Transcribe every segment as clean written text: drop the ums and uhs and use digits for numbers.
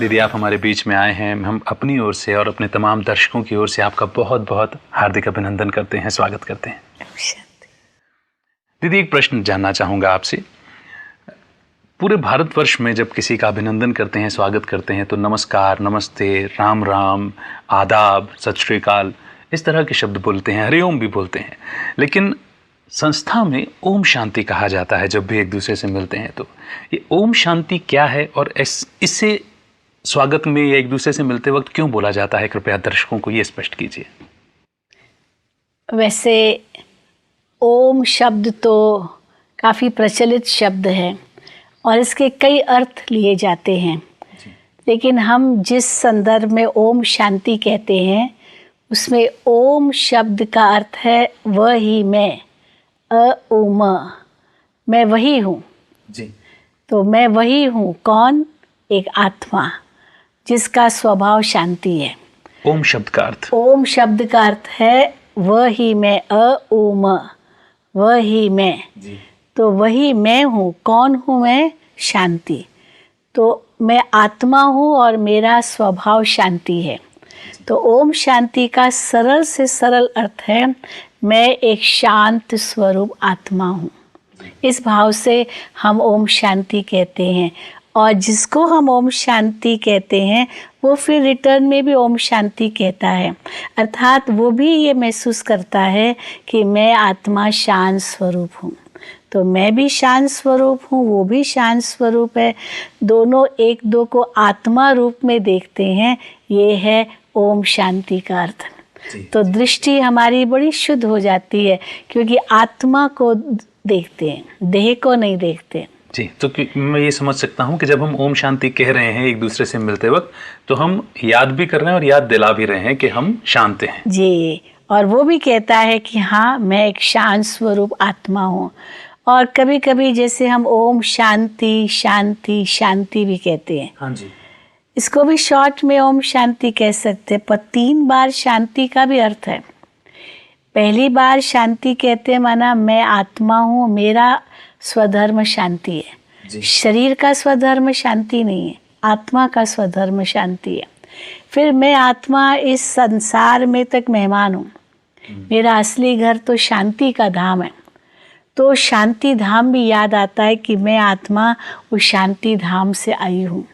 दीदी, आप हमारे बीच में आए हैं। हम अपनी ओर से और अपने तमाम दर्शकों की ओर से आपका बहुत बहुत हार्दिक अभिनंदन करते हैं, स्वागत करते हैं। दीदी, एक प्रश्न जानना चाहूँगा आपसे। पूरे भारतवर्ष में जब किसी का अभिनंदन करते हैं, स्वागत करते हैं, तो नमस्कार, नमस्ते, राम राम, आदाब, सत श्री अकाल, इस तरह के शब्द बोलते हैं, हरिओम भी बोलते हैं। लेकिन संस्था में ओम शांति कहा जाता है जब भी एक दूसरे से मिलते हैं। तो ये ओम शांति क्या है और इससे स्वागत में या एक दूसरे से मिलते वक्त क्यों बोला जाता है? कृपया दर्शकों को ये स्पष्ट कीजिए। वैसे ओम शब्द तो काफ़ी प्रचलित शब्द है और इसके कई अर्थ लिए जाते हैं, लेकिन हम जिस संदर्भ में ओम शांति कहते हैं उसमें ओम शब्द का अर्थ है वह ही मैं, ओम, मैं वही हूँ जी। तो मैं वही हूँ कौन? एक आत्मा जिसका स्वभाव शांति है। ओम शब्द का अर्थ? ओम शब्द का अर्थ है वह ही मैं, ओम, वह ही मैं जी। तो वही मैं हूँ। कौन हूँ मैं? शांति। तो मैं आत्मा हूँ और मेरा स्वभाव शांति है। तो ओम शांति का सरल से सरल अर्थ है मैं एक शांत स्वरूप आत्मा हूँ। इस भाव से हम ओम शांति कहते हैं और जिसको हम ओम शांति कहते हैं वो फिर रिटर्न में भी ओम शांति कहता है। अर्थात वो भी ये महसूस करता है कि मैं आत्मा शांत स्वरूप हूँ। तो मैं भी शांत स्वरूप हूँ, वो भी शांत स्वरूप है। दोनों एक दो को आत्मा रूप में देखते हैं। ये है ओम शांति का अर्थ। तो दृष्टि हमारी बड़ी शुद्ध हो जाती है क्योंकि आत्मा को देखते हैं, देह को नहीं देखते जी। तो मैं ये समझ सकता हूँ कि जब हम ओम शांति कह रहे हैं एक दूसरे से मिलते वक्त, तो हम याद भी कर रहे हैं और याद दिला भी रहे हैं कि हम शांत हैं जी। और वो भी कहता है कि हाँ, मैं एक शांत स्वरूप आत्मा हूँ। और कभी कभी जैसे हम ओम शांति शांति शांति भी कहते हैं। हाँ जी। इसको भी शॉर्ट में ओम शांति कह सकते हैं, पर 3 बार शांति का भी अर्थ है। पहली बार शांति कहते हैं माना मैं आत्मा हूँ, मेरा स्वधर्म शांति है। शरीर का स्वधर्म शांति नहीं है, आत्मा का स्वधर्म शांति है। फिर मैं आत्मा इस संसार में तक मेहमान हूँ, मेरा असली घर तो शांति का धाम है। तो शांति धाम भी याद आता है कि मैं आत्मा उस शांति धाम से आई हूँ।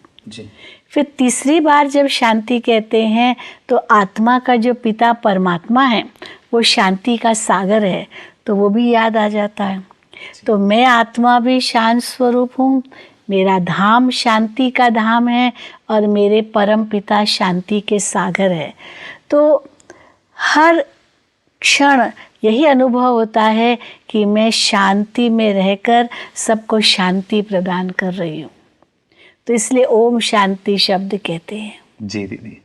फिर तीसरी बार जब शांति कहते हैं तो आत्मा का जो पिता परमात्मा है वो शांति का सागर है, तो वो भी याद आ जाता है। तो मैं आत्मा भी शांत स्वरूप हूँ, मेरा धाम शांति का धाम है और मेरे परम पिता शांति के सागर है। तो हर क्षण यही अनुभव होता है कि मैं शांति में रहकर सबको शांति प्रदान कर रही हूँ। तो इसलिए ओम शांति शब्द कहते हैं। जी दीदी,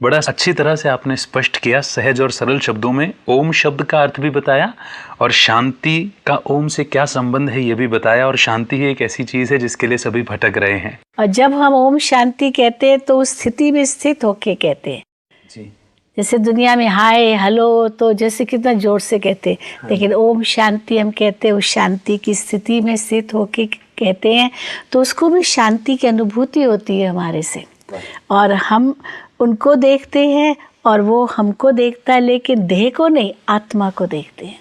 बड़ा अच्छी तरह से आपने स्पष्ट किया, सहज और सरल शब्दों में ओम शब्द का अर्थ भी बताया और शांति का ओम से क्या संबंध है ये भी बताया। और शांति एक ऐसी चीज है जिसके लिए सभी भटक रहे हैं। और जब हम ओम शांति कहते हैं तो उस स्थिति में स्थित होके कहते हैं जी। जैसे दुनिया में हाय हेलो तो जैसे कितना जोर से कहते हैं, हाँ। लेकिन ओम शांति हम कहते हैं उस शांति की स्थिति में स्थित होके कहते हैं, तो उसको भी शांति की अनुभूति होती है हमारे से। और हम उनको देखते हैं और वो हमको देखता है, लेकिन देह को नहीं, आत्मा को देखते हैं।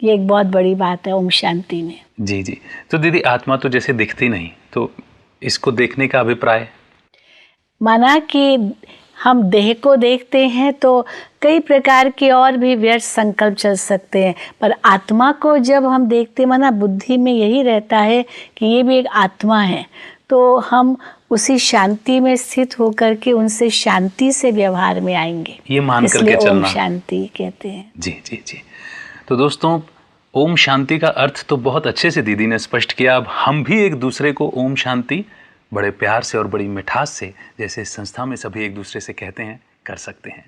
ये एक बहुत बड़ी बात है ओम शांति में। जी जी। तो दीदी, आत्मा तो जैसे दिखती नहीं, तो इसको देखने का अभिप्राय? माना कि हम देह को देखते हैं तो कई प्रकार के और भी व्यर्थ संकल्प चल सकते हैं, पर आत्मा को जब हम देखते हैं, माना बुद्धि में यही रहता है कि ये भी एक आत्मा है, तो हम उसी शांति में स्थित होकर के उनसे शांति से व्यवहार में आएंगे। ये मान करके चलना ओम शांति कहते हैं। जी जी जी। तो दोस्तों, ओम शांति का अर्थ तो बहुत अच्छे से दीदी ने स्पष्ट किया। अब हम भी एक दूसरे को ओम शांति बड़े प्यार से और बड़ी मिठास से, जैसे इस संस्था में सभी एक दूसरे से कहते हैं, कर सकते हैं।